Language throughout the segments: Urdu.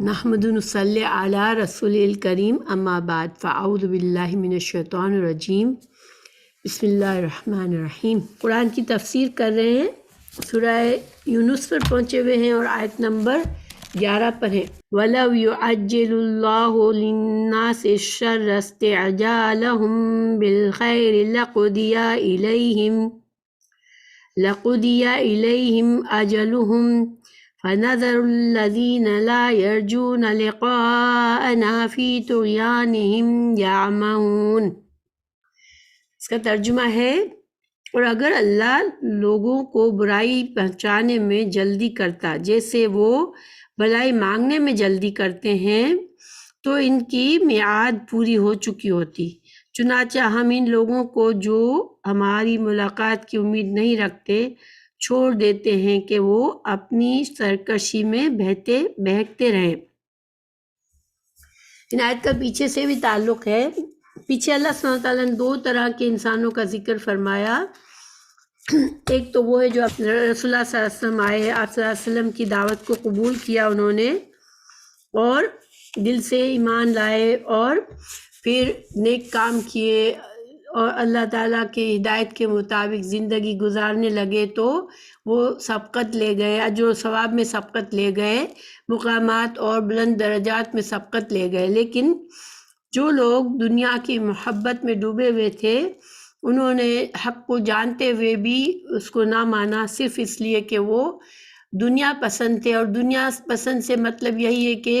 نحمد نصلی علی رسول الکریم اما بعد فاعوذ باللہ من الشیطان الرجیم بسم اللہ الرحمن الرحیم۔ قرآن کی تفسیر کر رہے ہیں، سورہ یونس پر پہنچے ہوئے ہیں اور آیت نمبر 11 پر ہیں۔ وَلَوْ يُعَجِّلُ اللَّهُ لِلنَّاسِ الشَّرَّ اسْتِعْجَالَهُم بِالْخَيْرِ لَقُضِيَ إِلَيْهِمْ أَجَلُهُمْ فَنَذَرُ الَّذِينَ لَا يَرْجُونَ لِقَاءَنَا فِي طُغْيَانِهِمْ يَعْمَهُونَ۔ اس کا ترجمہ ہے، اور اگر اللہ لوگوں کو برائی پہنچانے میں جلدی کرتا جیسے وہ بھلائی مانگنے میں جلدی کرتے ہیں تو ان کی میعاد پوری ہو چکی ہوتی۔ چنانچہ ہم ان لوگوں کو جو ہماری ملاقات کی امید نہیں رکھتے چھوڑ دیتے ہیں کہ وہ اپنی سرکشی میں بہکتے رہیں۔ ان آیت کا پیچھے سے بھی تعلق ہے۔ پیچھے اللہ سبحانہ وتعالیٰ نے دو طرح کے انسانوں کا ذکر فرمایا۔ ایک تو وہ ہے جو رسول اللہ صلی اللہ علیہ وسلم آئے، آپ صلی اللہ علیہ وسلم کی دعوت کو قبول کیا انہوں نے اور دل سے ایمان لائے اور پھر نیک کام کیے اور اللہ تعالیٰ کے ہدایت کے مطابق زندگی گزارنے لگے تو وہ سبقت لے گئے، اجر و ثواب میں سبقت لے گئے، مقامات اور بلند درجات میں سبقت لے گئے۔ لیکن جو لوگ دنیا کی محبت میں ڈوبے ہوئے تھے انہوں نے حق کو جانتے ہوئے بھی اس کو نہ مانا، صرف اس لیے کہ وہ دنیا پسند تھے، اور دنیا پسند سے مطلب یہی ہے کہ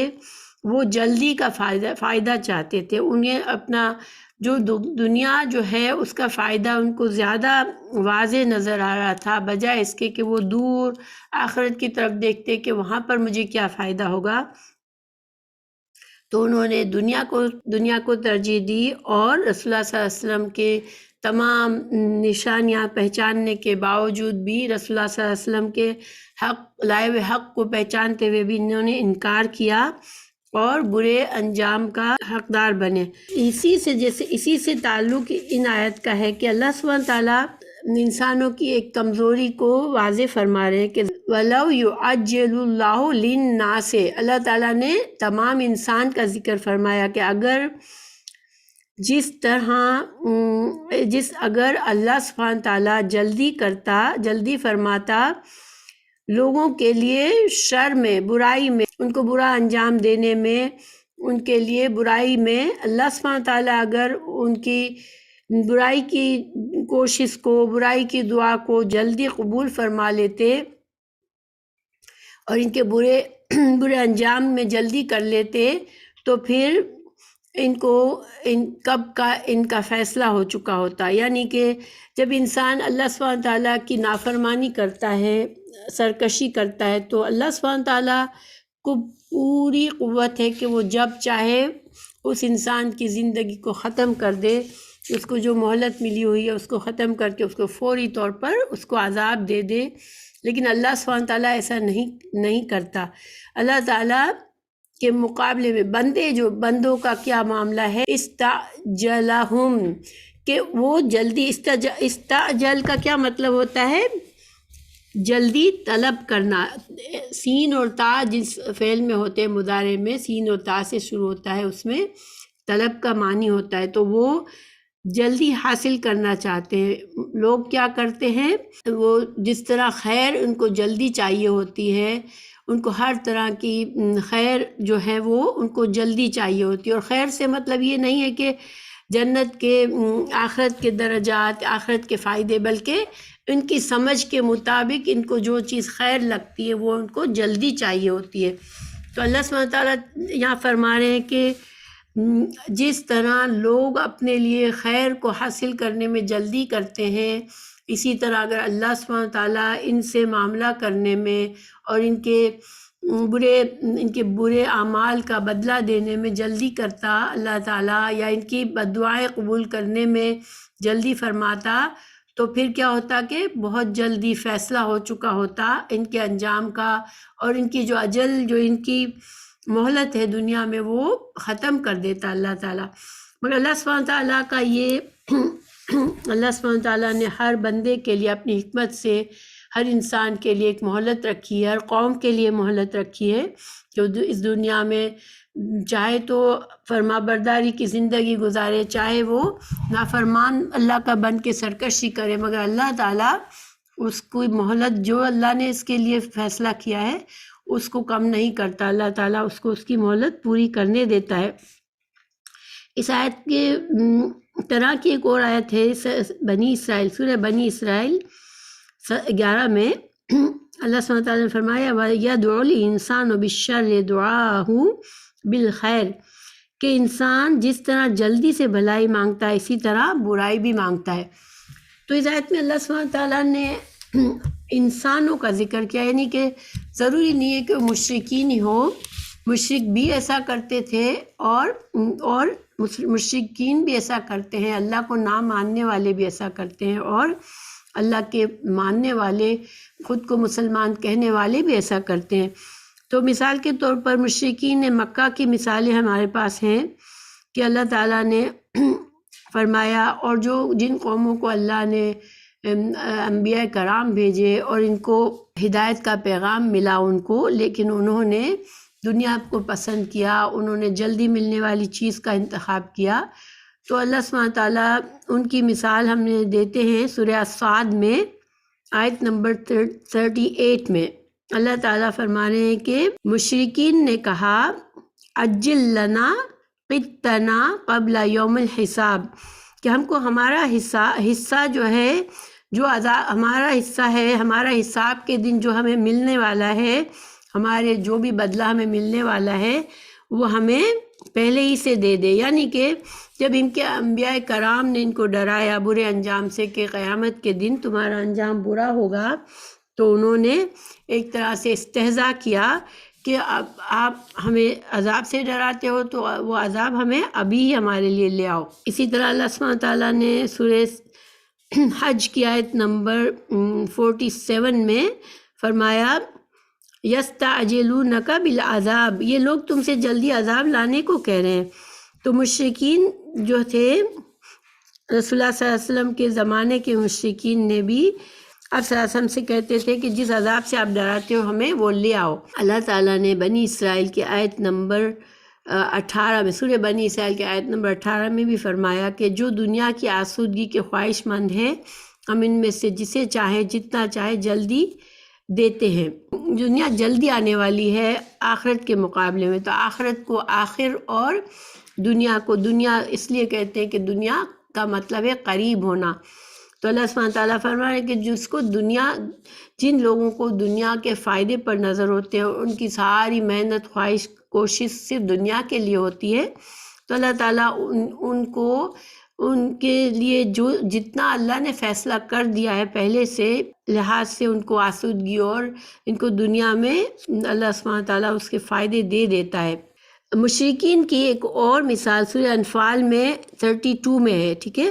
وہ جلدی کا فائدہ چاہتے تھے۔ انہیں اپنا جو دنیا جو ہے اس کا فائدہ ان کو زیادہ واضح نظر آ رہا تھا، بجائے اس کے کہ وہ دور آخرت کی طرف دیکھتے کہ وہاں پر مجھے کیا فائدہ ہوگا۔ تو انہوں نے دنیا کو ترجیح دی، اور رسول اللہ صلی اللہ علیہ وسلم کے تمام نشانیاں پہچاننے کے باوجود بھی، رسول اللہ صلی اللہ علیہ وسلم کے حق لائے ہوئے حق کو پہچانتے ہوئے بھی انہوں نے انکار کیا اور برے انجام کا حقدار بنے۔ اسی سے تعلق ان آیت کا ہے کہ اللہ سبحانہ تعالیٰ انسانوں کی ایک کمزوری کو واضح فرما رہے ہیں کہ وَلَوْ يُعَجِّلُ اللَّهُ لِلنَّاسِ، اللہ تعالیٰ نے تمام انسان کا ذکر فرمایا کہ اگر اللہ سبحانہ تعالیٰ جلدی فرماتا لوگوں کے لیے شر میں، برائی میں، ان کو برا انجام دینے میں، ان کے لیے برائی میں، اللہ سبحانہ تعالیٰ اگر ان کی برائی کی کوشش کو، برائی کی دعا کو جلدی قبول فرما لیتے اور ان کے برے انجام میں جلدی کر لیتے تو پھر ان کا فیصلہ ہو چکا ہوتا۔ یعنی کہ جب انسان اللہ سبحانہ تعالیٰ کی نافرمانی کرتا ہے، سرکشی کرتا ہے، تو اللہ سبحانہ تعالیٰ کو پوری قوت ہے کہ وہ جب چاہے اس انسان کی زندگی کو ختم کر دے، اس کو جو مہلت ملی ہوئی ہے اس کو ختم کر کے اس کو فوری طور پر اس کو عذاب دے دے۔ لیکن اللہ سبحانہ تعالیٰ ایسا نہیں کرتا۔ اللہ تعالیٰ کے مقابلے میں بندوں کا کیا معاملہ ہے، استعجلہم، کہ وہ جلدی، استعجل کا کیا مطلب ہوتا ہے؟ جلدی طلب کرنا۔ سین اور تا جس فعل میں ہوتے ہیں مضارع میں، سین اور تا سے شروع ہوتا ہے، اس میں طلب کا معنی ہوتا ہے، تو وہ جلدی حاصل کرنا چاہتے ہیں۔ لوگ کیا کرتے ہیں، وہ جس طرح خیر ان کو جلدی چاہیے ہوتی ہے، ان کو ہر طرح کی خیر جو ہے وہ ان کو جلدی چاہیے ہوتی ہے، اور خیر سے مطلب یہ نہیں ہے کہ جنت کے، آخرت کے درجات، آخرت کے فائدے، بلکہ ان کی سمجھ کے مطابق ان کو جو چیز خیر لگتی ہے وہ ان کو جلدی چاہیے ہوتی ہے۔ تو اللہ سبحانہ تعالیٰ یہاں فرما رہے ہیں کہ جس طرح لوگ اپنے لیے خیر کو حاصل کرنے میں جلدی کرتے ہیں، اسی طرح اگر اللہ سبحانہ تعالیٰ ان سے معاملہ کرنے میں اور ان کے برے اعمال کا بدلہ دینے میں جلدی کرتا اللہ تعالیٰ، یا ان کی بد دعائیں قبول کرنے میں جلدی فرماتا، تو پھر کیا ہوتا کہ بہت جلدی فیصلہ ہو چکا ہوتا ان کے انجام کا، اور ان کی جو اجل، جو ان کی مہلت ہے دنیا میں، وہ ختم کر دیتا اللہ تعالیٰ۔ مگر اللہ سبحانہ تعالیٰ کا اللہ سبحانہ تعالیٰ نے ہر بندے کے لیے اپنی حکمت سے ہر انسان کے لیے ایک مہلت رکھی ہے، ہر قوم کے لیے مہلت رکھی ہے جو اس دنیا میں چاہے تو فرما برداری کی زندگی گزارے، چاہے وہ نافرمان اللہ کا بن کے سرکشی کرے، مگر اللہ تعالیٰ اس کو مہلت جو اللہ نے اس کے لیے فیصلہ کیا ہے اس کو کم نہیں کرتا، اللہ تعالیٰ اس کو اس کی مہلت پوری کرنے دیتا ہے۔ اس آیت کے طرح کی ایک اور آیت ہے بنی اسرائیل، سورہ بنی اسرائیل 11 میں اللہ سبحانہ تعالیٰ نے فرمایا وَيَدْعُ الْإِنسَانُ بِالشَّرِّ دُعَاءَهُ بِالْخَيْرِ، کہ انسان جس طرح جلدی سے بھلائی مانگتا ہے اسی طرح برائی بھی مانگتا ہے۔ تو اس آیت میں اللہ سبحانہ تعالیٰ نے انسانوں کا ذکر کیا، یعنی کہ ضروری نہیں ہے کہ وہ مشرکین ہی ہو، مشرک بھی ایسا کرتے تھے اور مشرکین بھی ایسا کرتے ہیں، اللہ کو نہ ماننے والے بھی ایسا کرتے ہیں، اور اللہ کے ماننے والے، خود کو مسلمان کہنے والے بھی ایسا کرتے ہیں۔ تو مثال کے طور پر مشرکین مکہ کی مثالیں ہمارے پاس ہیں کہ اللہ تعالیٰ نے فرمایا، اور جن قوموں کو اللہ نے انبیاء کرام بھیجے اور ان کو ہدایت کا پیغام ملا ان کو، لیکن انہوں نے دنیا کو پسند کیا، انہوں نے جلدی ملنے والی چیز کا انتخاب کیا، تو اللہ سبحانہ تعالیٰ ان کی مثال ہم نے دیتے ہیں سورہ صاد میں آیت نمبر 38 میں۔ اللہ تعالیٰ فرما رہے ہیں کہ مشرکین نے کہا اجل لنا قطنا قبل یوم الحساب، کہ ہم کو ہمارا حصہ جو ہے، جو ہمارا حصہ ہے، ہمارا حساب کے دن جو ہمیں ملنے والا ہے، ہمارے جو بھی بدلہ ہمیں ملنے والا ہے وہ ہمیں پہلے ہی سے دے دے۔ یعنی کہ جب ان کے انبیاء کرام نے ان کو ڈرایا برے انجام سے کہ قیامت کے دن تمہارا انجام برا ہوگا، تو انہوں نے ایک طرح سے استہزاء کیا کہ اب آپ ہمیں عذاب سے ڈراتے ہو تو وہ عذاب ہمیں ابھی ہی ہمارے لیے لے آؤ۔ اسی طرح اللہ سبحانہ تعالیٰ نے سورہ حج کی آیت نمبر 47 میں فرمایا یستعجلونک بالعذاب، یہ لوگ تم سے جلدی عذاب لانے کو کہہ رہے ہیں۔ تو مشرکین جو تھے، رسول اللہ صلی اللہ علیہ وسلم کے زمانے کے مشرکین نے بھی آپ صلی اللہ علیہ وسلم سے کہتے تھے کہ جس عذاب سے آپ ڈراتے ہو ہمیں وہ لے آؤ۔ اللہ تعالیٰ نے بنی اسرائیل کی آیت نمبر 18 میں، سورہ بنی اسرائیل کی آیت نمبر 18 میں بھی فرمایا کہ جو دنیا کی آسودگی کے خواہش مند ہے ہم ان میں سے جسے چاہے جتنا چاہے جلدی دیتے ہیں۔ دنیا جلدی آنے والی ہے آخرت کے مقابلے میں، تو آخرت کو آخر اور دنیا کو دنیا اس لیے کہتے ہیں کہ دنیا کا مطلب ہے قریب ہونا۔ تو اللہ سبحانہ تعالیٰ فرما رہے ہیں کہ جن لوگوں کو دنیا کے فائدے پر نظر ہوتے ہیں، ان کی ساری محنت خواہش کوشش صرف دنیا کے لیے ہوتی ہے، تو اللہ تعالیٰ ان کے لیے جو جتنا اللہ نے فیصلہ کر دیا ہے پہلے سے لحاظ سے ان کو آسودگی اور ان کو دنیا میں اللہ سبحانہ تعالیٰ اس کے فائدے دے دیتا ہے۔ مشرکین کی ایک اور مثال سورہ انفال میں 32 میں ہے، ٹھیک ہے۔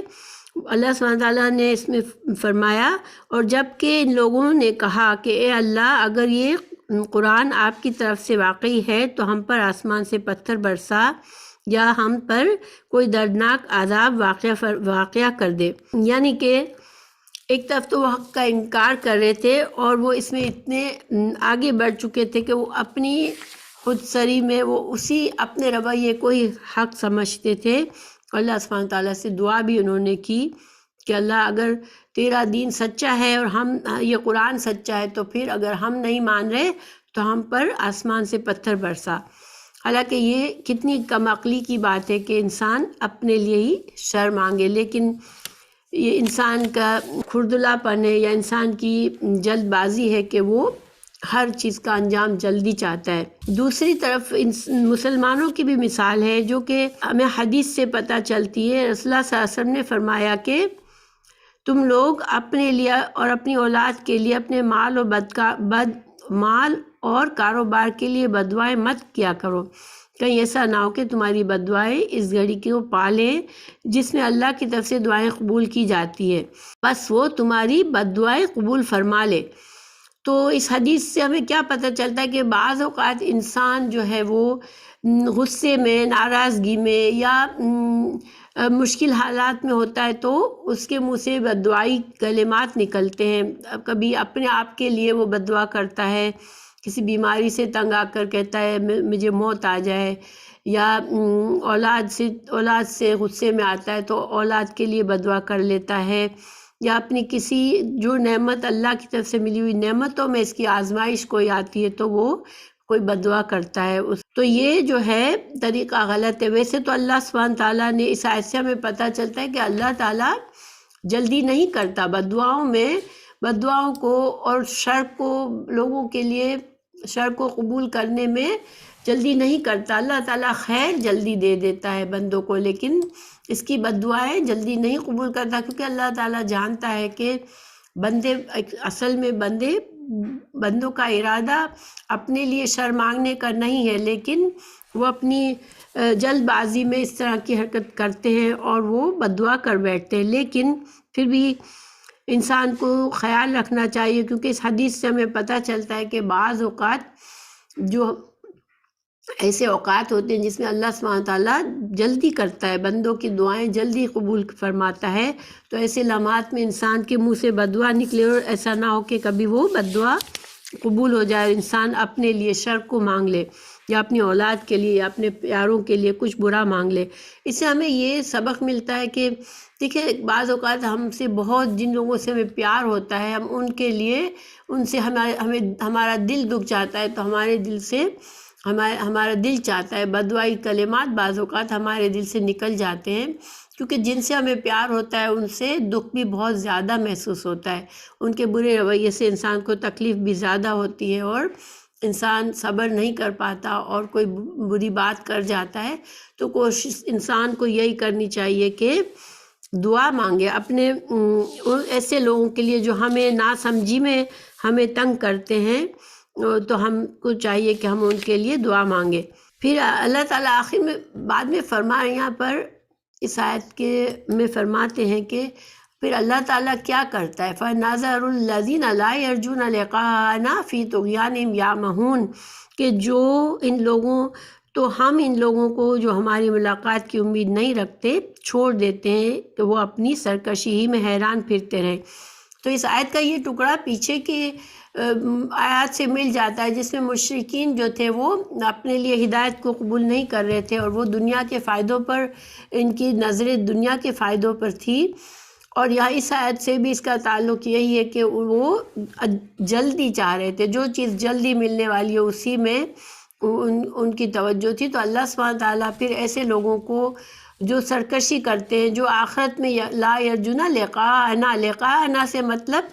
اللہ سبحانہ تعالیٰ نے اس میں فرمایا اور جب کہ ان لوگوں نے کہا کہ اے اللہ اگر یہ قرآن آپ کی طرف سے واقعی ہے تو ہم پر آسمان سے پتھر برسا یا ہم پر کوئی دردناک عذاب واقعہ کر دے۔ یعنی کہ ایک طرف تو وہ حق کا انکار کر رہے تھے اور وہ اس میں اتنے آگے بڑھ چکے تھے کہ وہ اپنی خود سری میں وہ اسی اپنے رویے کو ہی حق سمجھتے تھے۔ اللہ سبحانہ تعالیٰ سے دعا بھی انہوں نے کی کہ اللہ اگر تیرا دین سچا ہے اور یہ قرآن سچا ہے تو پھر اگر ہم نہیں مان رہے تو ہم پر آسمان سے پتھر برسا۔ حالانکہ یہ کتنی کم عقلی کی بات ہے کہ انسان اپنے لیے ہی شر مانگے، لیکن یہ انسان کا کھردلا پن ہے یا انسان کی جلد بازی ہے کہ وہ ہر چیز کا انجام جلدی چاہتا ہے۔ دوسری طرف مسلمانوں کی بھی مثال ہے جو کہ ہمیں حدیث سے پتہ چلتی ہے۔ رسول اللہ صلی اللہ علیہ وسلم نے فرمایا کہ تم لوگ اپنے لیے اور اپنی اولاد کے لیے اپنے مال اور کاروبار کے لیے بددعائیں مت کیا کرو، کہیں ایسا نہ ہو کہ تمہاری بددعائیں اس گھڑی کو پالیں جس میں اللہ کی طرف سے دعائیں قبول کی جاتی ہے، بس وہ تمہاری بددعائیں قبول فرما لے۔ تو اس حدیث سے ہمیں کیا پتہ چلتا ہے کہ بعض اوقات انسان جو ہے وہ غصے میں، ناراضگی میں یا مشکل حالات میں ہوتا ہے تو اس کے منہ سے بددعائی کلمات نکلتے ہیں۔ کبھی اپنے آپ کے لیے وہ بددعا کرتا ہے کسی بیماری سے تنگ آ کر کہتا ہے مجھے موت آ جائے، یا اولاد سے غصے میں آتا ہے تو اولاد کے لیے بددعا کر لیتا ہے، یا اپنی کسی جو نعمت اللہ کی طرف سے ملی ہوئی نعمتوں میں اس کی آزمائش کوئی آتی ہے تو وہ کوئی بددعا کرتا ہے تو یہ جو ہے طریقہ غلط ہے۔ ویسے تو اللہ سبحانہ تعالیٰ نے اس آیت سے ہمیں پتہ چلتا ہے کہ اللہ تعالیٰ جلدی نہیں کرتا بددعاؤں کو اور شر کو، لوگوں کے لیے شر کو قبول کرنے میں جلدی نہیں کرتا۔ اللہ تعالیٰ خیر جلدی دے دیتا ہے بندوں کو، لیکن اس کی بددعائیں جلدی نہیں قبول کرتا، کیونکہ اللہ تعالیٰ جانتا ہے کہ اصل میں بندوں کا ارادہ اپنے لیے شر مانگنے کا نہیں ہے، لیکن وہ اپنی جلد بازی میں اس طرح کی حرکت کرتے ہیں اور وہ بددعا کر بیٹھتے ہیں۔ لیکن پھر بھی انسان کو خیال رکھنا چاہیے، کیونکہ اس حدیث سے ہمیں پتہ چلتا ہے کہ بعض اوقات جو ایسے اوقات ہوتے ہیں جس میں اللہ سبحانہ تعالیٰ جلدی کرتا ہے، بندوں کی دعائیں جلدی قبول فرماتا ہے، تو ایسے لمحات میں انسان کے منہ سے بددعا نکلے اور ایسا نہ ہو کہ کبھی وہ بددعا قبول ہو جائے، انسان اپنے لیے شر کو مانگ لے یا اپنی اولاد کے لیے یا اپنے پیاروں کے لیے کچھ برا مانگ لے۔ اس سے ہمیں یہ سبق ملتا ہے کہ دیکھیں بعض اوقات ہم سے بہت جن لوگوں سے ہمیں پیار ہوتا ہے، ہم ان کے لیے ان سے ہمارا دل دکھ جاتا ہے، تو ہمارے دل سے ہمارا دل چاہتا ہے بددعائی کلمات بعض اوقات ہمارے دل سے نکل جاتے ہیں، کیونکہ جن سے ہمیں پیار ہوتا ہے ان سے دکھ بھی بہت زیادہ محسوس ہوتا ہے، ان کے برے رویے سے انسان کو تکلیف بھی زیادہ ہوتی ہے اور انسان صبر نہیں کر پاتا اور کوئی بری بات کر جاتا ہے۔ تو کوشش انسان کو یہی کرنی چاہیے کہ دعا مانگے اپنے ایسے لوگوں کے لیے جو ہمیں ناسمجھی میں ہمیں تنگ کرتے ہیں، تو ہم کو چاہیے کہ ہم ان کے لیے دعا مانگے۔ پھر اللہ تعالیٰ آخر میں بعد میں فرمائے، یہاں پر اس آیت کے میں فرماتے ہیں کہ پھر اللہ تعالیٰ کیا کرتا ہے، فَنَذَرُ الَّذِينَ لَا يَرْجُونَ لِقَاءَنَا فِي طُغْيَانِهِمْ يَعْمَهُونَ، کہ جو ہم ان لوگوں کو جو ہماری ملاقات کی امید نہیں رکھتے چھوڑ دیتے ہیں کہ وہ اپنی سرکشی ہی میں حیران پھرتے رہیں۔ تو اس آیت کا یہ ٹکڑا پیچھے کی آیات سے مل جاتا ہے، جس میں مشرکین جو تھے وہ اپنے لیے ہدایت کو قبول نہیں کر رہے تھے اور وہ دنیا کے فائدوں پر، ان کی نظریں دنیا کے فائدوں پر تھی، اور یہاں اس آیت سے بھی اس کا تعلق یہی ہے کہ وہ جلدی چاہ رہے تھے، جو چیز جلدی ملنے والی ہے اسی میں ان کی توجہ تھی۔ تو اللہ سبحانہ تعالیٰ پھر ایسے لوگوں کو جو سرکشی کرتے ہیں، جو آخرت میں لا یرجون لقاءنا سے مطلب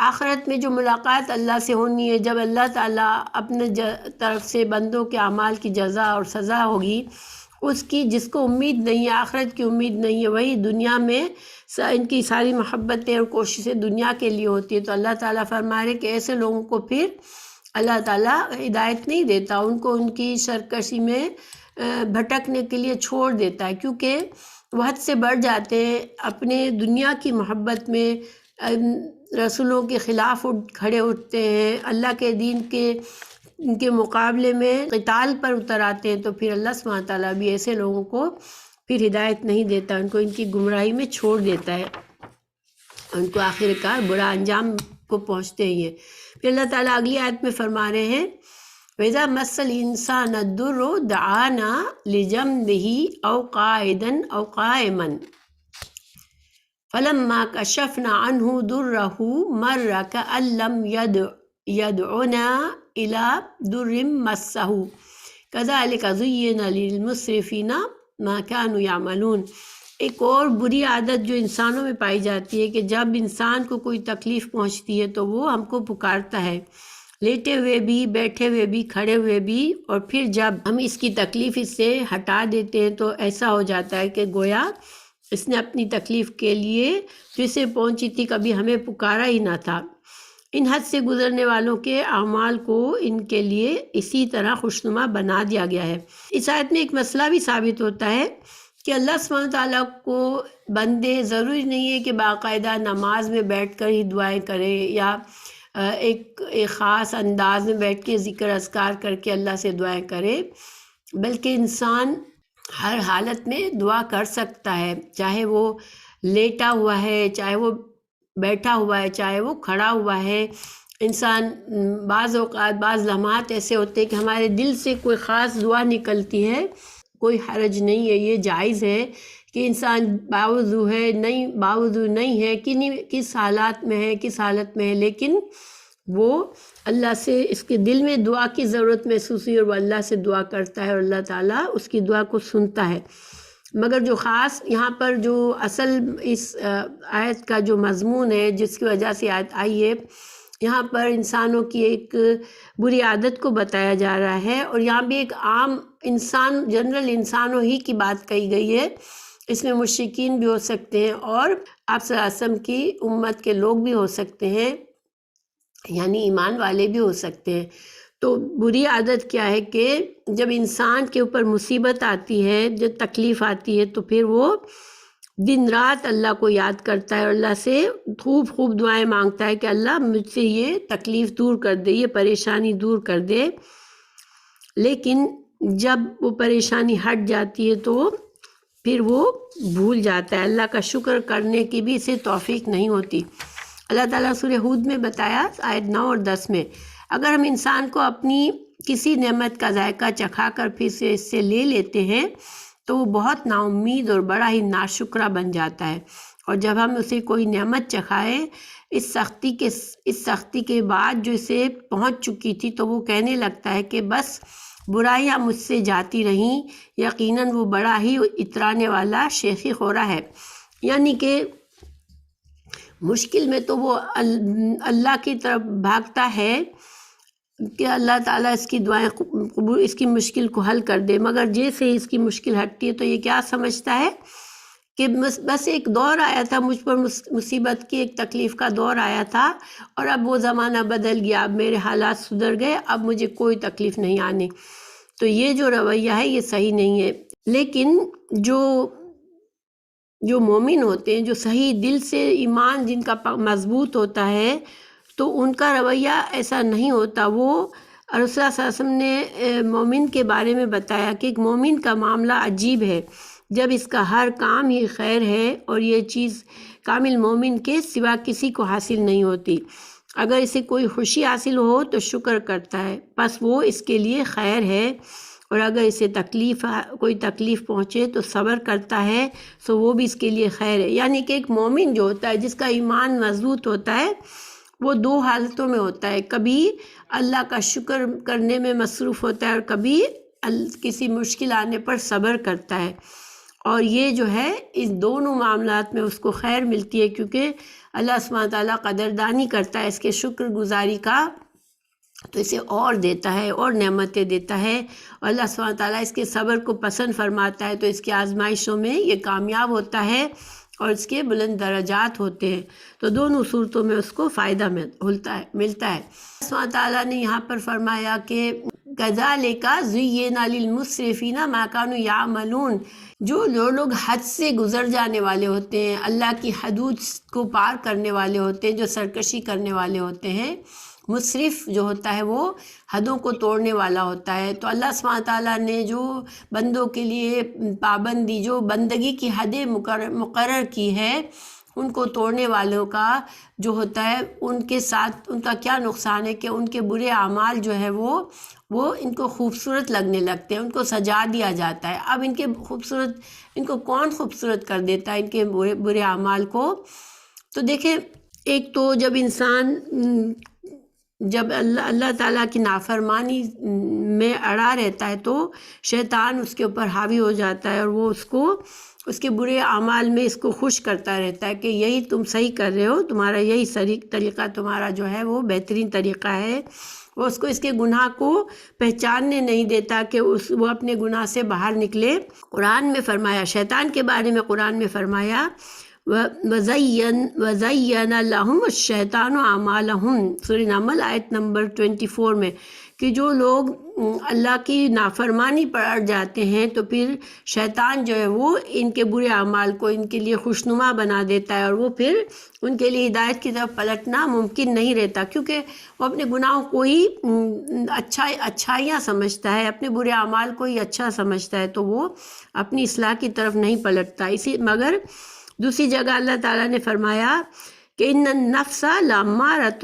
آخرت میں جو ملاقات اللہ سے ہونی ہے، جب اللہ تعالیٰ اپنے طرف سے بندوں کے اعمال کی جزا اور سزا ہوگی، اس کی جس کو امید نہیں ہے، آخرت کی امید نہیں ہے، وہی دنیا میں ان کی ساری محبتیں اور کوششیں دنیا کے لیے ہوتی ہے۔ تو اللہ تعالیٰ فرما رہے کہ ایسے لوگوں کو پھر اللہ تعالیٰ ہدایت نہیں دیتا، ان کو ان کی سرکشی میں بھٹکنے کے لیے چھوڑ دیتا ہے، کیونکہ وہ حد سے بڑھ جاتے ہیں اپنے دنیا کی محبت میں، رسولوں کے خلاف کھڑے اٹھتے ہیں، اللہ کے دین کے مقابلے میں قتال پر اتر آتے ہیں، تو پھر اللہ سبحانہ تعالیٰ بھی ایسے لوگوں کو پھر ہدایت نہیں دیتا، ان کو ان کی گمراہی میں چھوڑ دیتا ہے، ان کو آخر کار برا انجام کو پہنچتے ہی ہیں۔ پھر اللہ تعالیٰ اگلی آیت میں فرما رہے ہیں وَإِذَا مَسَّ الْإِنسَانَ الضُّرُّ دَعَانَا لِجَنبِهِ أَوْ قَاعِدًا أَوْ قَائِمًا فَلَمَّا كَشَفْنَا عَنْهُ ضُرَّهُ مَرَّ كَأَن لَّمْ يَدْعُنَا إِلَىٰ ضُرٍّ مَسَّهُ كَذَٰلِكَ زُيِّنَ لِلْمُسْرِفِينَ مَا كَانُوا يَعْمَلُونَ۔ ایک اور بری عادت جو انسانوں میں پائی جاتی ہے کہ جب انسان کو کوئی تکلیف پہنچتی ہے تو وہ ہم کو پکارتا ہے، لیٹے ہوئے بھی، بیٹھے ہوئے بھی، کھڑے ہوئے بھی، اور پھر جب ہم اس کی تکلیف اس سے ہٹا دیتے ہیں تو ایسا ہو جاتا ہے کہ گویا اس نے اپنی تکلیف کے لیے جو اسے پہنچی تھی کبھی ہمیں پکارا ہی نہ تھا۔ ان حد سے گزرنے والوں کے اعمال کو ان کے لیے اسی طرح خوشنما بنا دیا گیا ہے۔ اس آیت میں ایک مسئلہ بھی ثابت ہوتا ہے کہ اللہ سبحانہ تعالیٰ کو بندے ضروری نہیں ہے کہ باقاعدہ نماز میں بیٹھ کر ہی دعائیں کرے یا ایک خاص انداز میں بیٹھ کے ذکر اذکار کر کے اللہ سے دعائیں کرے، بلکہ انسان ہر حالت میں دعا کر سکتا ہے، چاہے وہ لیٹا ہوا ہے، چاہے وہ بیٹھا ہوا ہے، چاہے وہ کھڑا ہوا ہے، انسان بعض اوقات بعض لمحات ایسے ہوتے ہیں کہ ہمارے دل سے کوئی خاص دعا نکلتی ہے، کوئی حرج نہیں ہے، یہ جائز ہے کہ انسان باوضو ہے نہیں ہے، کس حالات میں ہے، کس حالت میں ہے، لیکن وہ اللہ سے اس کے دل میں دعا کی ضرورت محسوس ہوئی اور وہ اللہ سے دعا کرتا ہے اور اللہ تعالیٰ اس کی دعا کو سنتا ہے۔ مگر جو خاص یہاں پر جو اصل اس آیت کا جو مضمون ہے جس کی وجہ سے آیت آئی ہے، یہاں پر انسانوں کی ایک بری عادت کو بتایا جا رہا ہے، اور یہاں بھی ایک عام انسان جنرل انسانوں ہی کی بات کہی گئی ہے۔ اس میں مشرکین بھی ہو سکتے ہیں اور آپ صلی اللہ علیہ وسلم کی امت کے لوگ بھی ہو سکتے ہیں، یعنی ایمان والے بھی ہو سکتے ہیں۔ تو بری عادت کیا ہے کہ جب انسان کے اوپر مصیبت آتی ہے، جب تکلیف آتی ہے، تو پھر وہ دن رات اللہ کو یاد کرتا ہے اور اللہ سے خوب دعائیں مانگتا ہے کہ اللہ مجھ سے یہ تکلیف دور کر دے، یہ پریشانی دور کر دے۔ لیکن جب وہ پریشانی ہٹ جاتی ہے تو پھر وہ بھول جاتا ہے، اللہ کا شکر کرنے کی بھی اسے توفیق نہیں ہوتی۔ اللہ تعالیٰ سورہ ہود میں بتایا آیت 9 اور 10 میں، اگر ہم انسان کو اپنی کسی نعمت کا ذائقہ چکھا کر پھر سے اس سے لے لیتے ہیں تو وہ بہت نا امید اور بڑا ہی ناشکرا بن جاتا ہے، اور جب ہم اسے کوئی نعمت چکھائے اس سختی کے بعد جو اسے پہنچ چکی تھی تو وہ کہنے لگتا ہے کہ بس برائیاں مجھ سے جاتی رہیں، یقیناً وہ بڑا ہی اترانے والا شیخی خورا ہے۔ یعنی کہ مشکل میں تو وہ اللہ کی طرف بھاگتا ہے کہ اللہ تعالیٰ اس کی دعائیں قبول، اس کی مشکل کو حل کر دے، مگر جیسے ہی اس کی مشکل ہٹتی ہے تو یہ کیا سمجھتا ہے کہ بس ایک دور آیا تھا مجھ پر، مصیبت کی ایک تکلیف کا دور آیا تھا اور اب وہ زمانہ بدل گیا، اب میرے حالات سدھر گئے، اب مجھے کوئی تکلیف نہیں آنی۔ تو یہ جو رویہ ہے یہ صحیح نہیں ہے۔ لیکن جو مومن ہوتے ہیں، جو صحیح دل سے ایمان جن کا مضبوط ہوتا ہے، تو ان کا رویہ ایسا نہیں ہوتا۔ وہ رسول اللہ صلی اللہ علیہ وسلم نے مومن کے بارے میں بتایا کہ ایک مومن کا معاملہ عجیب ہے، جب اس کا ہر کام ہی خیر ہے، اور یہ چیز کامل مومن کے سوا کسی کو حاصل نہیں ہوتی۔ اگر اسے کوئی خوشی حاصل ہو تو شکر کرتا ہے، پس وہ اس کے لیے خیر ہے، اور اگر اسے کوئی تکلیف پہنچے تو صبر کرتا ہے، سو وہ بھی اس کے لیے خیر ہے۔ یعنی کہ ایک مومن جو ہوتا ہے، جس کا ایمان مضبوط ہوتا ہے، وہ دو حالتوں میں ہوتا ہے، کبھی اللہ کا شکر کرنے میں مصروف ہوتا ہے اور کبھی کسی مشکل آنے پر صبر کرتا ہے، اور یہ جو ہے اس دونوں معاملات میں اس کو خیر ملتی ہے، کیونکہ اللہ سبحانہ تعالیٰ قدردانی کرتا ہے اس کے شکر گزاری کا، تو اسے اور دیتا ہے اور نعمتیں دیتا ہے، اور اللہ سبحانہ تعالیٰ اس کے صبر کو پسند فرماتا ہے، تو اس کی آزمائشوں میں یہ کامیاب ہوتا ہے اور اس کے بلند درجات ہوتے ہیں۔ تو دونوں صورتوں میں اس کو فائدہ ملتا ہے۔ اللہ سبحانہ تعالیٰ نے یہاں پر فرمایا کہ کذالک زینا للمسرفین ما کانوا یعملون، جو لوگ حد سے گزر جانے والے ہوتے ہیں، اللہ کی حدود کو پار کرنے والے ہوتے ہیں، جو سرکشی کرنے والے ہوتے ہیں، مسرف جو ہوتا ہے وہ حدوں کو توڑنے والا ہوتا ہے۔ تو اللہ سبحانہ تعالیٰ نے جو بندوں کے لیے پابندی، جو بندگی کی حدیں مقرر کی ہے، ان کو توڑنے والوں کا جو ہوتا ہے ان کے ساتھ ان کا کیا نقصان ہے کہ ان کے برے اعمال جو ہے وہ ان کو خوبصورت لگنے لگتے ہیں، ان کو سجا دیا جاتا ہے۔ اب ان کو کون خوبصورت کر دیتا ہے ان کے برے اعمال کو؟ تو دیکھیں، ایک تو جب اللہ تعالیٰ کی نافرمانی میں اڑا رہتا ہے تو شیطان اس کے اوپر حاوی ہو جاتا ہے، اور وہ اس کے برے اعمال میں اس کو خوش کرتا رہتا ہے کہ یہی تم صحیح کر رہے ہو، تمہارا یہی طریقہ تمہارا جو ہے وہ بہترین طریقہ ہے۔ وہ اس کو اس کے گناہ کو پہچاننے نہیں دیتا کہ وہ اپنے گناہ سے باہر نکلے۔ قرآن میں فرمایا، شیطان کے بارے میں قرآن میں فرمایا وَزَيَّنَ لَهُمُ الشَّيْطَانُ أَعْمَالَهُمْ، سورہ نمل آیت نمبر 24 میں، کہ جو لوگ اللہ کی نافرمانی پر اڑ جاتے ہیں تو پھر شیطان جو ہے وہ ان کے برے اعمال کو ان کے لیے خوشنما بنا دیتا ہے، اور وہ پھر ان کے لیے ہدایت کی طرف پلٹنا ممکن نہیں رہتا، کیونکہ وہ اپنے گناہوں کو ہی اچھائیاں سمجھتا ہے، اپنے برے اعمال کو ہی اچھا سمجھتا ہے، تو وہ اپنی اصلاح کی طرف نہیں پلٹتا۔ مگر دوسری جگہ اللہ تعالیٰ نے فرمایا کہ ان النفس لامارۃ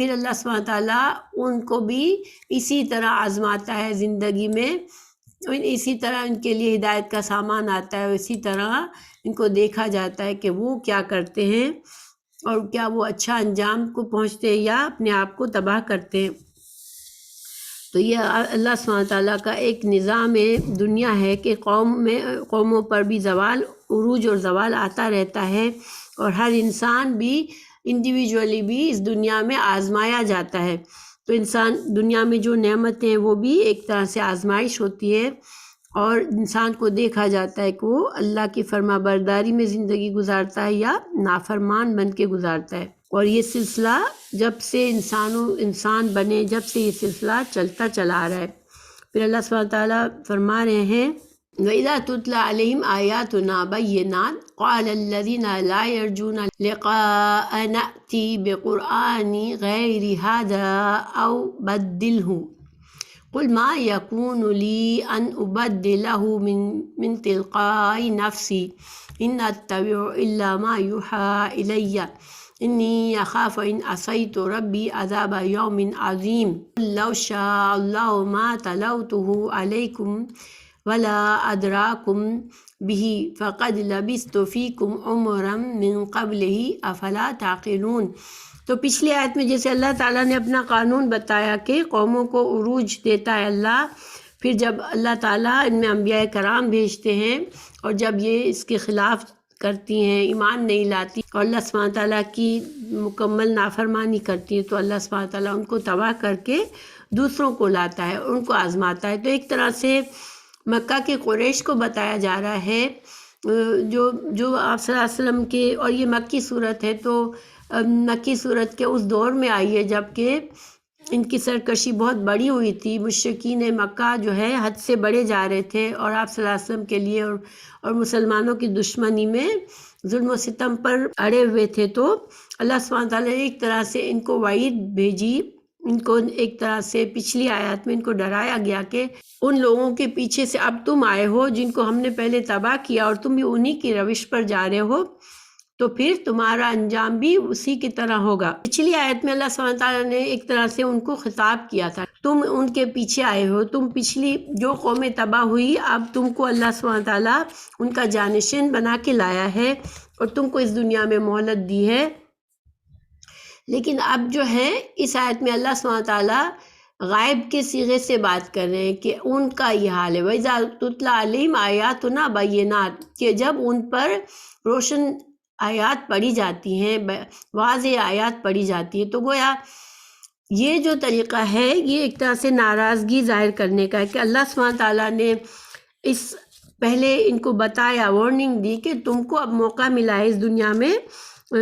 پھر اللہ سبحانہ تعالیٰ ان کو بھی اسی طرح آزماتا ہے زندگی میں، اسی طرح ان کے لیے ہدایت کا سامان آتا ہے، اسی طرح ان کو دیکھا جاتا ہے کہ وہ کیا کرتے ہیں اور کیا وہ اچھا انجام کو پہنچتے ہیں یا اپنے آپ کو تباہ کرتے ہیں۔ تو یہ اللہ سبحانہ تعالیٰ کا ایک نظام دنیا ہے کہ قوموں پر بھی زوال، عروج اور زوال آتا رہتا ہے، اور ہر انسان بھی انڈیویجولی بھی اس دنیا میں آزمایا جاتا ہے۔ تو انسان دنیا میں جو نعمتیں ہیں وہ بھی ایک طرح سے آزمائش ہوتی ہے، اور انسان کو دیکھا جاتا ہے کہ وہ اللہ کی فرما برداری میں زندگی گزارتا ہے یا نافرمان بن کے گزارتا ہے۔ اور یہ سلسلہ جب سے انسان بنے، جب سے یہ سلسلہ چلتا چلا آ رہا ہے۔ پھر اللہ سبحانہ تعالیٰ فرما رہے ہیں وَإِذَا تُتْلَى عَلَيْهِمْ آيَاتُنَا بَيِّنَاتٍ قَالَ الَّذِينَ لَا يَرْجُونَ لِقَاءَنَا نَأْتِ بِقُرْآنٍ غَيْرِ هَذَا أَوْ بَدِّلْهُ قُلْ مَا يَكُونُ لِي أَنْ أُبَدِّلَهُ مِنْ تِلْقَاءِ نَفْسِي إِنْ أَتَّبِعُ إِلَّا مَا يُوحَىٰ إِلَيَّ إِنِّي أَخَافُ إِنْ عَصَيْتُ رَبِّي عَذَابَ يَوْمٍ عَظِيمٍ قُل لَّوْ شَاءَ اللَّهُ مَا تَلَوْتُهُ عَلَيْكُمْ وَلَا أَدْرَاكُمْ بِهِ فَقَدْ لَبِثْتُ فِيكُمْ عُمُرًا مِّن قَبْلِهِ أَفَلَا تَعْقِلُونَ۔ تو پچھلی آیت میں جیسے اللہ تعالیٰ نے اپنا قانون بتایا کہ قوموں کو عروج دیتا ہے اللہ، پھر جب اللہ تعالیٰ ان میں انبیاء کرام بھیجتے ہیں اور جب یہ اس کے خلاف کرتی ہیں، ایمان نہیں لاتی اور اللہ سبحانہ تعالیٰ کی مکمل نافرمانی کرتی ہیں، تو اللہ سبحانہ تعالیٰ ان کو تباہ کر کے دوسروں کو لاتا ہے، ان کو آزماتا ہے۔ تو ایک طرح سے مکہ کے قریش کو بتایا جا رہا ہے جو آپ صلی اللہ علیہ وسلم کے، اور یہ مکی صورت ہے، تو مکی صورت کے اس دور میں آئی ہے جب کہ ان کی سرکشی بہت بڑی ہوئی تھی، مشرکین مکہ جو ہے حد سے بڑے جا رہے تھے، اور آپ صلی اللہ علیہ وسلم کے لیے اور مسلمانوں کی دشمنی میں ظلم و ستم پر اڑے ہوئے تھے۔ تو اللہ سبحانہ تعالیٰ نے ایک طرح سے ان کو وعید بھیجی، ان کو ایک طرح سے پچھلی آیات میں ان کو ڈرایا گیا کہ ان لوگوں کے پیچھے سے اب تم آئے ہو جن کو ہم نے پہلے تباہ کیا، اور تم بھی انہی کی روش پر جا رہے ہو، تو پھر تمہارا انجام بھی اسی کی طرح ہوگا۔ پچھلی آیت میں اللہ سبحانہ تعالیٰ نے ایک طرح سے ان کو خطاب کیا تھا، تم ان کے پیچھے آئے ہو، تم پچھلی جو قومیں تباہ ہوئی، اب تم کو اللہ سبحانہ تعالیٰ ان کا جانشین بنا کے لایا ہے اور تم کو اس دنیا میں مہلت دی ہے۔ لیکن اب جو ہے اس آیت میں اللہ سبحانہ تعالیٰ غائب کے صیغے سے بات کر رہے ہیں کہ ان کا یہ حال ہے، وَإِذَا تُتْلَى عَلَيْهِمْ آيَاتُنَا بَيِّنَاتٍ، کہ جب ان پر روشن آیات پڑھی جاتی ہیں، واضح آیات پڑھی جاتی ہے، تو گویا یہ جو طریقہ ہے یہ ایک طرح سے ناراضگی ظاہر کرنے کا ہے کہ اللہ سبحانہ تعالیٰ نے اس پہلے ان کو بتایا، وارننگ دی کہ تم کو اب موقع ملا ہے اس دنیا میں،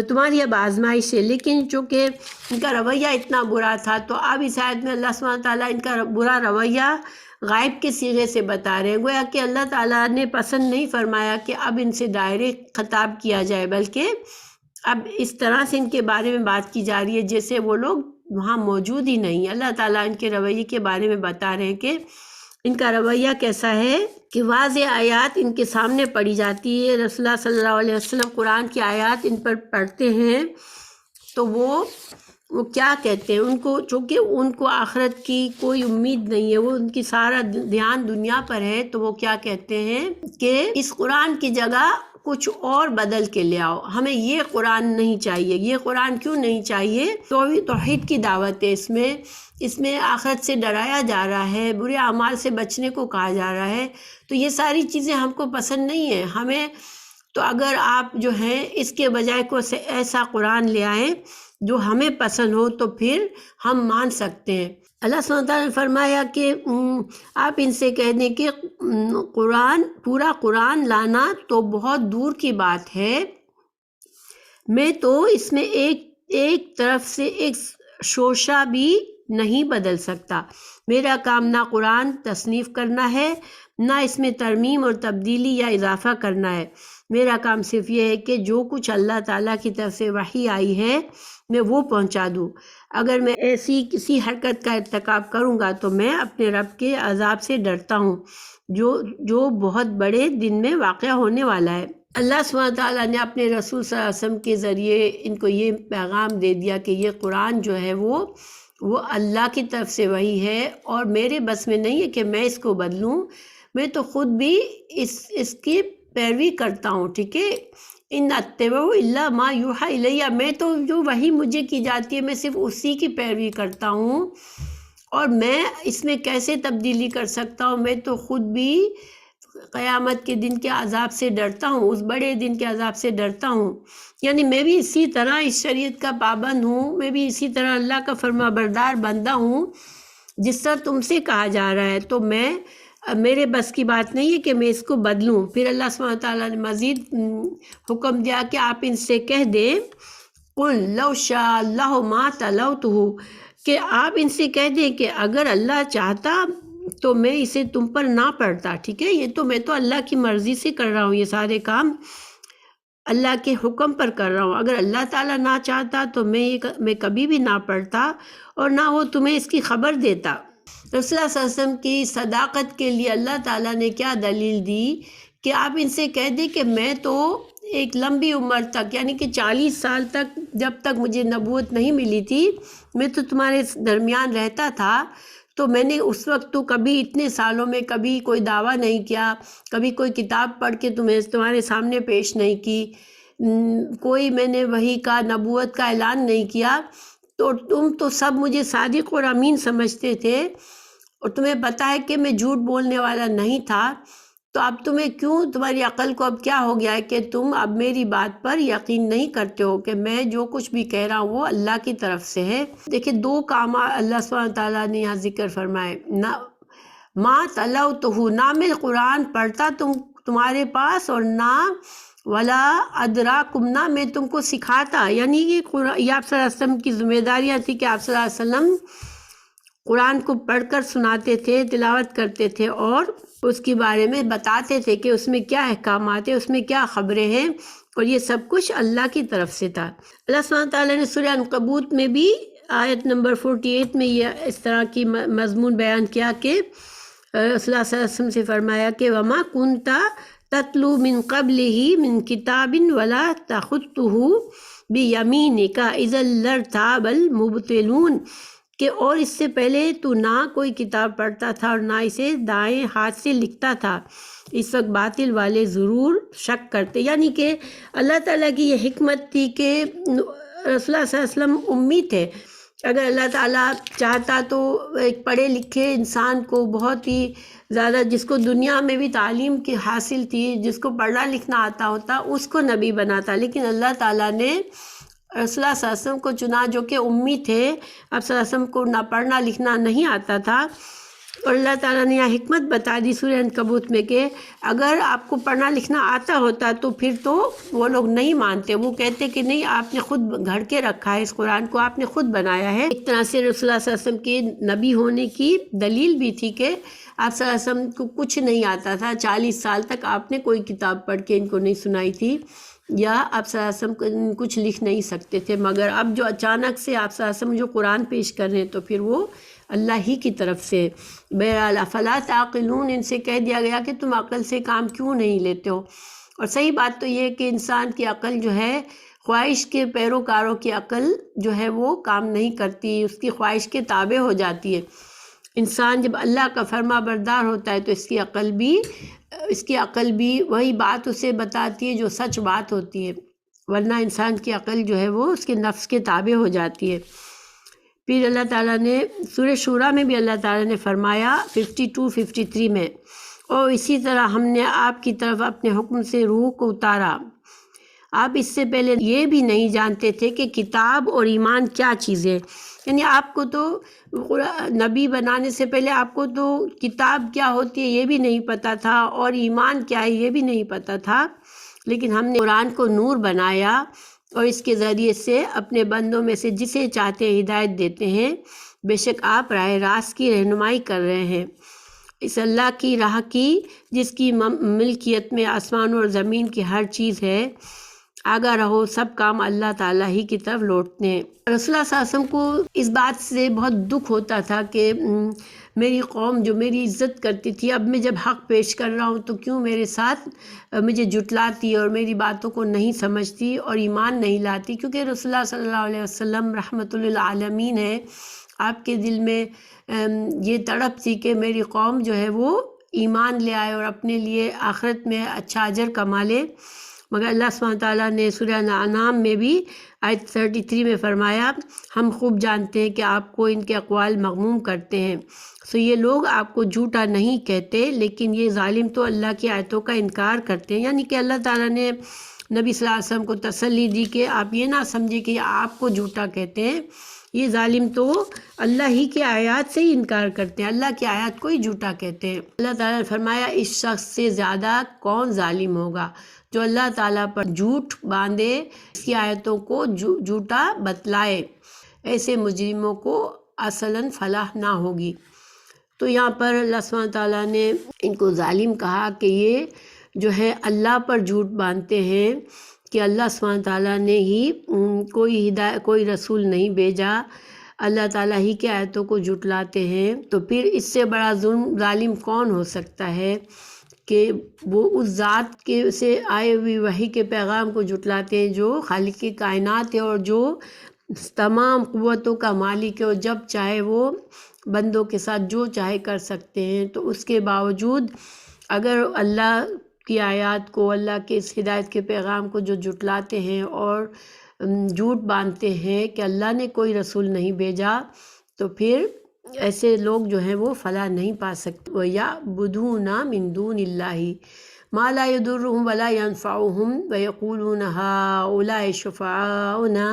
تمہاری اب آزمائش ہے، لیکن چونکہ ان کا رویہ اتنا برا تھا، تو اب اس آیت میں اللہ سبحانہ تعالیٰ ان کا برا رویہ غائب کے صیغے سے بتا رہے ہیں، گویا کہ اللہ تعالیٰ نے پسند نہیں فرمایا کہ اب ان سے ڈائریکٹ خطاب کیا جائے، بلکہ اب اس طرح سے ان کے بارے میں بات کی جا رہی ہے جیسے وہ لوگ وہاں موجود ہی نہیں۔ اللہ تعالیٰ ان کے رویے کے بارے میں بتا رہے ہیں کہ ان کا رویہ کیسا ہے کہ واضح آیات ان کے سامنے پڑھی جاتی ہے، رسول اللہ صلی اللہ علیہ وسلم قرآن کی آیات ان پر پڑھتے ہیں، تو وہ کیا کہتے ہیں، ان کو چونکہ ان کو آخرت کی کوئی امید نہیں ہے، وہ ان کی سارا دھیان دنیا پر ہے، تو وہ کیا کہتے ہیں کہ اس قرآن کی جگہ کچھ اور بدل کے لے آؤ، ہمیں یہ قرآن نہیں چاہیے۔ یہ قرآن کیوں نہیں چاہیے؟ توحید کی دعوت ہے، اس میں آخرت سے ڈرایا جا رہا ہے، برے اعمال سے بچنے کو کہا جا رہا ہے، تو یہ ساری چیزیں ہم کو پسند نہیں ہیں ہمیں۔ تو اگر آپ جو ہیں اس کے بجائے کوئی ایسا قرآن لے آئیں جو ہمیں پسند ہو تو پھر ہم مان سکتے ہیں۔ اللہ سبحانہ تعالیٰ نے فرمایا کہ آپ ان سے کہہ دیں کہ پورا قرآن لانا تو بہت دور کی بات ہے، میں تو اس میں ایک طرف سے ایک شوشہ بھی نہیں بدل سکتا۔ میرا کام نہ قرآن تصنیف کرنا ہے، نہ اس میں ترمیم اور تبدیلی یا اضافہ کرنا ہے۔ میرا کام صرف یہ ہے کہ جو کچھ اللہ تعالیٰ کی طرف سے وحی آئی ہے میں وہ پہنچا دوں۔ اگر میں ایسی کسی حرکت کا ارتکاب کروں گا تو میں اپنے رب کے عذاب سے ڈرتا ہوں جو بہت بڑے دن میں واقع ہونے والا ہے۔ اللہ سبحانہ تعالیٰ نے اپنے رسول صلی اللہ علیہ وسلم کے ذریعے ان کو یہ پیغام دے دیا کہ یہ قرآن جو ہے وہ اللہ کی طرف سے وحی ہے، اور میرے بس میں نہیں ہے کہ میں اس کو بدلوں، میں تو خود بھی اس کی پیروی کرتا ہوں، ٹھیک ہے۔ ان اتبع الا ما یوحی الیہ، میں تو جو وحی مجھے کی جاتی ہے میں صرف اسی کی پیروی کرتا ہوں، اور میں اس میں کیسے تبدیلی کر سکتا ہوں؟ میں تو خود بھی قیامت کے دن کے عذاب سے ڈرتا ہوں، اس بڑے دن کے عذاب سے ڈرتا ہوں، یعنی میں بھی اسی طرح اس شریعت کا پابند ہوں، میں بھی اسی طرح اللہ کا فرما بردار بندہ ہوں جس طرح تم سے کہا جا رہا ہے، تو میرے بس کی بات نہیں ہے کہ میں اس کو بدلوں۔ پھر اللہ سبحانہ تعالیٰ نے مزید حکم دیا کہ آپ ان سے کہہ دیں قُلْ لَوْ شَاءَ اللَّهُ مَا تَلَوْتُهُ، کہ آپ ان سے کہہ دیں کہ اگر اللہ چاہتا تو میں اسے تم پر نہ پڑھتا، ٹھیک ہے۔ یہ تو میں تو اللہ کی مرضی سے کر رہا ہوں، یہ سارے کام اللہ کے حکم پر کر رہا ہوں، اگر اللہ تعالیٰ نہ چاہتا تو میں کبھی بھی نہ پڑھتا اور نہ وہ تمہیں اس کی خبر دیتا۔ رسول اللہ صلی اللہ علیہ وسلم کی صداقت کے لیے اللہ تعالیٰ نے کیا دلیل دی کہ آپ ان سے کہہ دیں کہ میں تو ایک لمبی عمر تک، یعنی کہ 40 سال تک، جب تک مجھے نبوت نہیں ملی تھی، میں تو تمہارے درمیان رہتا تھا، تو میں نے اس وقت تو کبھی اتنے سالوں میں کبھی کوئی دعویٰ نہیں کیا، کبھی کوئی کتاب پڑھ کے تمہارے سامنے پیش نہیں کی، کوئی میں نے وحی کا نبوت کا اعلان نہیں کیا، تو تم تو سب مجھے صادق اور امین سمجھتے تھے، اور تمہیں پتہ ہے کہ میں جھوٹ بولنے والا نہیں تھا، تو اب تمہیں کیوں، تمہاری عقل کو اب کیا ہو گیا ہے کہ تم اب میری بات پر یقین نہیں کرتے ہو کہ میں جو کچھ بھی کہہ رہا ہوں وہ اللہ کی طرف سے ہے۔ دیکھیں 2 کام اللہ سبحانہ تعالیٰ نے یہاں ذکر فرمائے، نہ ما تلوتہ، نہ میں قرآن پڑھتا تمہارے پاس، اور نہ ولا ادراکم، نہ میں تم کو سکھاتا، یعنی یہ آپ صلی اللہ علیہ وسلم کی ذمہ داریاں تھی کہ آپ صلی اللہ علیہ وسلم قرآن کو پڑھ کر سناتے تھے، تلاوت کرتے تھے، اور اس کے بارے میں بتاتے تھے کہ اس میں کیا احکامات ہیں، اس میں کیا خبریں ہیں، اور یہ سب کچھ اللہ کی طرف سے تھا۔ اللہ سبحانہ تعالیٰ نے سورہ عنکبوت میں بھی آیت نمبر 48 میں یہ اس طرح کی مضمون بیان کیا کہ رسول اللہ صلی اللہ علیہ وسلم سے فرمایا کہ وما کنت تتلو من قبلہ من کتاب ولا تخطہ بیمینک اذا لارتاب المبطلون، کہ اور اس سے پہلے تو نہ کوئی کتاب پڑھتا تھا اور نہ اسے دائیں ہاتھ سے لکھتا تھا، اس وقت باطل والے ضرور شک کرتے، یعنی کہ اللہ تعالیٰ کی یہ حکمت تھی کہ رسول اللہ صلی اللہ علیہ وسلم امی تھے، اگر اللہ تعالیٰ چاہتا تو ایک پڑھے لکھے انسان کو، بہت ہی زیادہ جس کو دنیا میں بھی تعلیم کی حاصل تھی، جس کو پڑھنا لکھنا آتا ہوتا، اس کو نبی بناتا، لیکن اللہ تعالیٰ نے رسول اللہ صلی اللہ علیہ وسلم کو چنا جو کہ امی تھے، اب صلی اللہ علیہ وسلم کو نہ پڑھنا لکھنا نہیں آتا تھا، اور اللہ تعالیٰ نے یہ حکمت بتا دی سورہ عنکبوت میں کہ اگر آپ کو پڑھنا لکھنا آتا ہوتا تو پھر تو وہ لوگ نہیں مانتے، وہ کہتے کہ نہیں، آپ نے خود گھڑ کے رکھا ہے اس قرآن کو، آپ نے خود بنایا ہے۔ ایک طرح سے رسول اللہ صلی اللہ علیہ وسلم کے نبی ہونے کی دلیل بھی تھی کہ آپ صلی اللہ علیہ وسلم کو کچھ نہیں آتا تھا، 40 سال تک آپ نے کوئی کتاب پڑھ کے ان کو نہیں سنائی تھی، یا آپ صلی اللہ علیہ وسلم کچھ لکھ نہیں سکتے تھے، مگر اب جو اچانک سے آپ صلی اللہ علیہ وسلم جو قرآن پیش کر رہے ہیں تو پھر وہ اللہ ہی کی طرف سے۔ بہرحال افلا تعقلون، ان سے کہہ دیا گیا کہ تم عقل سے کام کیوں نہیں لیتے ہو، اور صحیح بات تو یہ ہے کہ انسان کی عقل جو ہے، خواہش کے پیروکاروں کی عقل جو ہے وہ کام نہیں کرتی، اس کی خواہش کے تابع ہو جاتی ہے۔ انسان جب اللہ کا فرما بردار ہوتا ہے تو اس کی عقل بھی وہی بات اسے بتاتی ہے جو سچ بات ہوتی ہے، ورنہ انسان کی عقل جو ہے وہ اس کے نفس کے تابع ہو جاتی ہے۔ پھر اللہ تعالیٰ نے سورہ شورا میں بھی اللہ تعالیٰ نے فرمایا 52-53 میں، اور اسی طرح ہم نے آپ کی طرف اپنے حکم سے روح کو اتارا، آپ اس سے پہلے یہ بھی نہیں جانتے تھے کہ کتاب اور ایمان کیا چیز ہے، یعنی آپ کو تو نبی بنانے سے پہلے آپ کو تو کتاب کیا ہوتی ہے یہ بھی نہیں پتہ تھا، اور ایمان کیا ہے یہ بھی نہیں پتہ تھا، لیکن ہم نے قرآن کو نور بنایا، اور اس کے ذریعے سے اپنے بندوں میں سے جسے چاہتے ہیں ہدایت دیتے ہیں، بے شک آپ راہ راست کی رہنمائی کر رہے ہیں، اس اللہ کی راہ کی جس کی ملکیت میں آسمان اور زمین کی ہر چیز ہے، آگاہ رہو، سب کام اللہ تعالیٰ ہی کی طرف لوٹتے ہیں۔ رسول اللہ صلی اللہ علیہ وسلم کو اس بات سے بہت دکھ ہوتا تھا کہ میری قوم جو میری عزت کرتی تھی، اب میں جب حق پیش کر رہا ہوں تو کیوں میرے ساتھ مجھے جھٹلاتی اور میری باتوں کو نہیں سمجھتی اور ایمان نہیں لاتی؟ کیونکہ رسول اللہ صلی اللہ علیہ وسلم رحمۃ للعالمین ہے، آپ کے دل میں یہ تڑپ تھی کہ میری قوم جو ہے وہ ایمان لے آئے اور اپنے لیے آخرت میں اچھا اجر کما لے۔ مگر اللہ سبحانہ تعالیٰ نے سورہ انعام میں بھی آیت 33 میں فرمایا، ہم خوب جانتے ہیں کہ آپ کو ان کے اقوال مغموم کرتے ہیں، سو یہ لوگ آپ کو جھوٹا نہیں کہتے، لیکن یہ ظالم تو اللہ کی آیتوں کا انکار کرتے ہیں۔ یعنی کہ اللہ تعالیٰ نے نبی صلی اللہ علیہ وسلم کو تسلی دی کہ آپ یہ نہ سمجھیں کہ یہ آپ کو جھوٹا کہتے ہیں، یہ ظالم تو اللہ ہی کی آیات سے ہی انکار کرتے ہیں، اللہ کی آیات کو ہی جھوٹا کہتے ہیں۔ اللہ تعالیٰ نے فرمایا، اس شخص سے زیادہ کون ظالم ہوگا جو اللہ تعالیٰ پر جھوٹ باندھے، اس کی آیتوں کو جھوٹا بتلائے، ایسے مجرموں کو اصلاً فلاح نہ ہوگی۔ تو یہاں پر اللہ سبحانہ تعالیٰ نے ان کو ظالم کہا کہ یہ جو ہے اللہ پر جھوٹ باندھتے ہیں کہ اللہ سبحانہ تعالیٰ نے ہی کوئی رسول نہیں بھیجا، اللہ تعالیٰ ہی کی آیتوں کو جھٹلاتے ہیں۔ تو پھر اس سے بڑا ظالم کون ہو سکتا ہے کہ وہ اس ذات کے سے آئے ہوئی وحی کے پیغام کو جھٹلاتے ہیں جو خالق کی کائنات ہے اور جو تمام قوتوں کا مالک ہے، اور جب چاہے وہ بندوں کے ساتھ جو چاہے کر سکتے ہیں۔ تو اس کے باوجود اگر اللہ کی آیات کو، اللہ کے اس ہدایت کے پیغام کو جو جھٹلاتے ہیں اور جھوٹ باندھتے ہیں کہ اللہ نے کوئی رسول نہیں بھیجا، تو پھر ایسے لوگ جو ہیں وہ فلاح نہیں پا سکتے۔ وَيَعْبُدُونَ مِن دُونِ اللَّهِ مَا لَا يَضُرُّهُمْ وَلَا يَنفَعُهُمْ وَيَقُولُونَ هَؤُلَاءِ شُفَعَاؤُنَا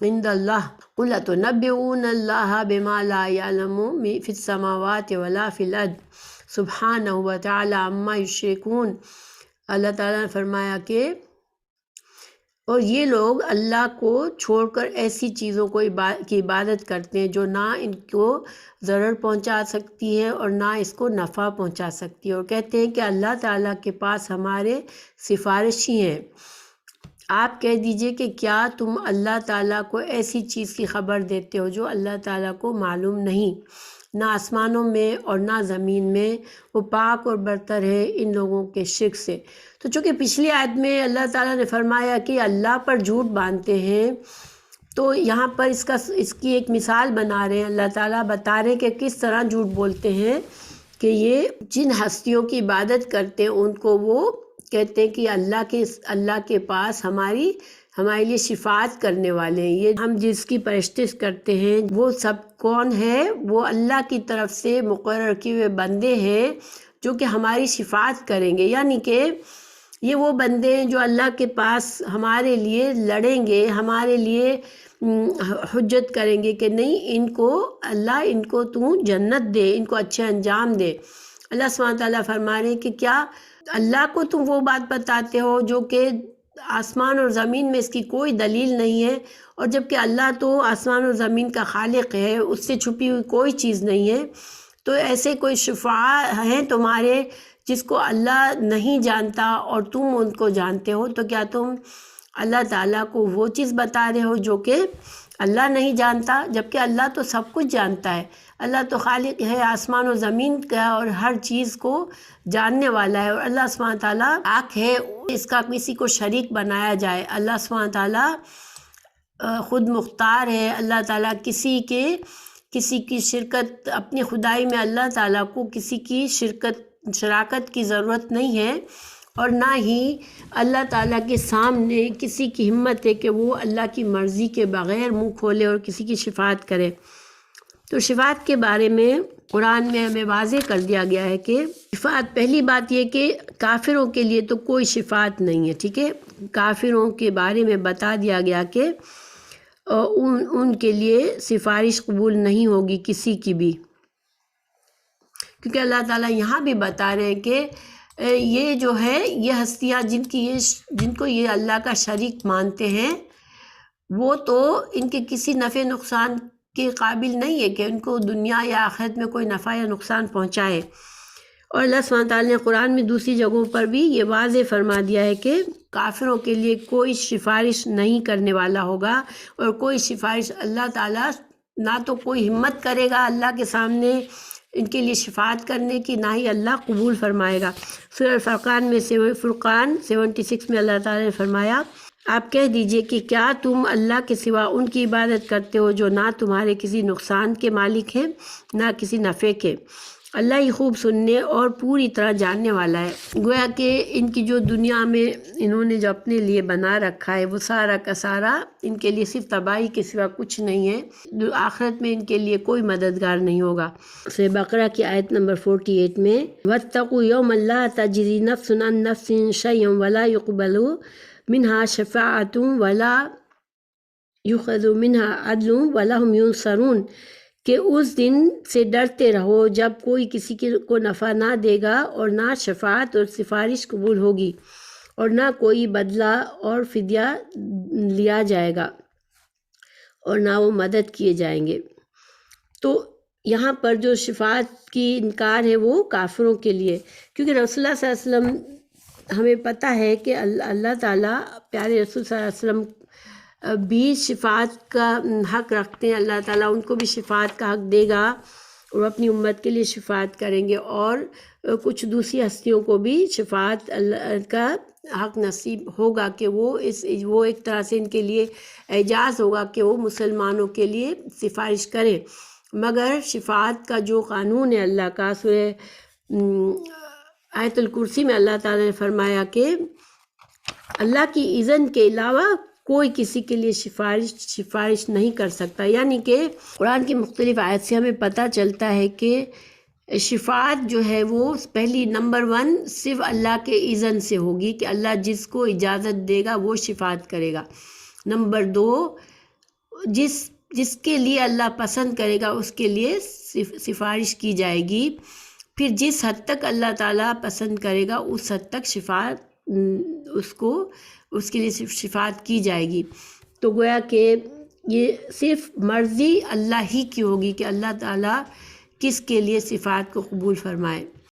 عِندَ اللَّهِ قُلْ أَتُنَبِّئُونَ اللَّهَ بِمَا لَا يَعْلَمُ فِي السَّمَاوَاتِ وَلَا فِي الْأَرْضِ سُبْحَانَهُ وَتَعَالَىٰ عَمَّا يُشْرِكُونَ۔ اللہ تعالیٰ نے فرمایا کہ اور یہ لوگ اللہ کو چھوڑ کر ایسی چیزوں کی عبادت کرتے ہیں جو نہ ان کو ضرر پہنچا سکتی ہے اور نہ اس کو نفع پہنچا سکتی ہے، اور کہتے ہیں کہ اللہ تعالیٰ کے پاس ہمارے سفارشی ہیں۔ آپ کہہ دیجئے کہ کیا تم اللہ تعالیٰ کو ایسی چیز کی خبر دیتے ہو جو اللہ تعالیٰ کو معلوم نہیں، نہ آسمانوں میں اور نہ زمین میں، وہ پاک اور برتر ہے ان لوگوں کے شرک سے۔ تو چونکہ پچھلی آیت میں اللہ تعالیٰ نے فرمایا کہ اللہ پر جھوٹ باندھتے ہیں، تو یہاں پر اس کی ایک مثال بنا رہے ہیں، اللہ تعالیٰ بتا رہے ہیں کہ کس طرح جھوٹ بولتے ہیں کہ یہ جن ہستیوں کی عبادت کرتے ہیں ان کو وہ کہتے ہیں کہ اللہ کے پاس ہمارے لیے شفاعت کرنے والے ہیں، یہ ہم جس کی پرستش کرتے ہیں وہ سب کون ہے؟ وہ اللہ کی طرف سے مقرر کیے ہوئے بندے ہیں جو کہ ہماری شفاعت کریں گے۔ یعنی کہ یہ وہ بندے ہیں جو اللہ کے پاس ہمارے لیے لڑیں گے، ہمارے لیے حجت کریں گے کہ نہیں، ان کو تو جنت دے، ان کو اچھے انجام دے۔ اللہ سبحانہ تعالیٰ فرما رہے ہیں کہ کیا اللہ کو تم وہ بات بتاتے ہو جو کہ آسمان اور زمین میں اس کی کوئی دلیل نہیں ہے، اور جبکہ اللہ تو آسمان اور زمین کا خالق ہے، اس سے چھپی ہوئی کوئی چیز نہیں ہے۔ تو ایسے کوئی شفاعہ ہیں تمہارے جس کو اللہ نہیں جانتا اور تم ان کو جانتے ہو، تو کیا تم اللہ تعالیٰ کو وہ چیز بتا رہے ہو جو کہ اللہ نہیں جانتا، جبکہ اللہ تو سب کچھ جانتا ہے، اللہ تو خالق ہے آسمان و زمین کا اور ہر چیز کو جاننے والا ہے، اور اللہ سبحانہ تعالیٰ پاک ہے اس کا کسی کو شریک بنایا جائے۔ اللہ سبحانہ تعالیٰ خود مختار ہے، اللہ تعالیٰ کسی کی شرکت، اپنی خدائی میں اللہ تعالیٰ کو کسی کی شراکت کی ضرورت نہیں ہے، اور نہ ہی اللہ تعالیٰ کے سامنے کسی کی ہمت ہے کہ وہ اللہ کی مرضی کے بغیر منہ کھولے اور کسی کی شفاعت کرے۔ تو شفاعت کے بارے میں قرآن میں ہمیں واضح کر دیا گیا ہے کہ شفاعت، پہلی بات یہ کہ کافروں کے لیے تو کوئی شفاعت نہیں ہے، ٹھیک ہے، کافروں کے بارے میں بتا دیا گیا کہ ان کے لیے سفارش قبول نہیں ہوگی کسی کی بھی، کیونکہ اللہ تعالیٰ یہاں بھی بتا رہے ہیں کہ یہ جو ہے یہ ہستیاں جن کو یہ اللہ کا شریک مانتے ہیں، وہ تو ان کے کسی نفع نقصان کے قابل نہیں ہے کہ ان کو دنیا یا آخرت میں کوئی نفع یا نقصان پہنچائے۔ اور اللہ سبحانہ تعالیٰ نے قرآن میں دوسری جگہوں پر بھی یہ واضح فرما دیا ہے کہ کافروں کے لیے کوئی سفارش نہیں کرنے والا ہوگا، اور کوئی سفارش اللہ تعالیٰ نہ تو کوئی ہمت کرے گا اللہ کے سامنے ان کے لیے شفاعت کرنے کی، نہ ہی اللہ قبول فرمائے گا۔ سورہ الفرقان میں فرقان 76 میں اللہ تعالیٰ نے فرمایا، آپ کہہ دیجئے کہ کیا تم اللہ کے سوا ان کی عبادت کرتے ہو جو نہ تمہارے کسی نقصان کے مالک ہیں نہ کسی نفع کے، اللہ ہی خوب سننے اور پوری طرح جاننے والا ہے۔ گویا کہ ان کی جو دنیا میں انہوں نے جو اپنے لیے بنا رکھا ہے وہ سارا کا سارا ان کے لیے صرف تباہی کے سوا کچھ نہیں ہے، آخرت میں ان کے لیے کوئی مددگار نہیں ہوگا۔ سورہ بقرہ کی آیت نمبر 48 میں وَاتَّقُوا يَوْمًا لَا تَجْزِي نَفْسٌ عَن نَفْسٍ شَيْئًا وَلَا يُقْبَلُ مِنْهَا شَفَاعَةٌ وَلَا يُؤْخَذُ مِنْهَا عَدْلٌ وَلَا هُمْ يُنصَرُونَ، کہ اس دن سے ڈرتے رہو جب کوئی کسی کو نفع نہ دے گا اور نہ شفاعت اور سفارش قبول ہوگی اور نہ کوئی بدلہ اور فدیہ لیا جائے گا اور نہ وہ مدد کیے جائیں گے۔ تو یہاں پر جو شفاعت کی انکار ہے وہ کافروں کے لیے، کیونکہ رسول اللہ صلی اللہ علیہ وسلم ہمیں پتہ ہے کہ اللہ تعالیٰ پیارے رسول صلی اللہ علیہ وسلم بھی شفاعت کا حق رکھتے ہیں، اللہ تعالیٰ ان کو بھی شفاعت کا حق دے گا اور اپنی امت کے لیے شفاعت کریں گے، اور کچھ دوسری ہستیوں کو بھی شفاعت کا حق نصیب ہوگا کہ وہ ایک طرح سے ان کے لیے اعجاز ہوگا کہ وہ مسلمانوں کے لیے سفارش کریں۔ مگر شفاعت کا جو قانون ہے اللہ کا، سورہ آیت الکرسی میں اللہ تعالیٰ نے فرمایا کہ اللہ کی اذن کے علاوہ کوئی کسی کے لیے سفارش نہیں کر سکتا، یعنی کہ قرآن کی مختلف آیت سے ہمیں پتہ چلتا ہے کہ شفاعت جو ہے وہ پہلی نمبر 1 صرف اللہ کے اذن سے ہوگی کہ اللہ جس کو اجازت دے گا وہ شفاعت کرے گا۔ نمبر 2 جس کے لیے اللہ پسند کرے گا اس کے لیے سفارش کی جائے گی، پھر جس حد تک اللہ تعالیٰ پسند کرے گا اس حد تک شفاعت اس کے لیے صرف شفاعت کی جائے گی۔ تو گویا کہ یہ صرف مرضی اللہ ہی کی ہوگی کہ اللہ تعالیٰ کس کے لیے شفاعت کو قبول فرمائے۔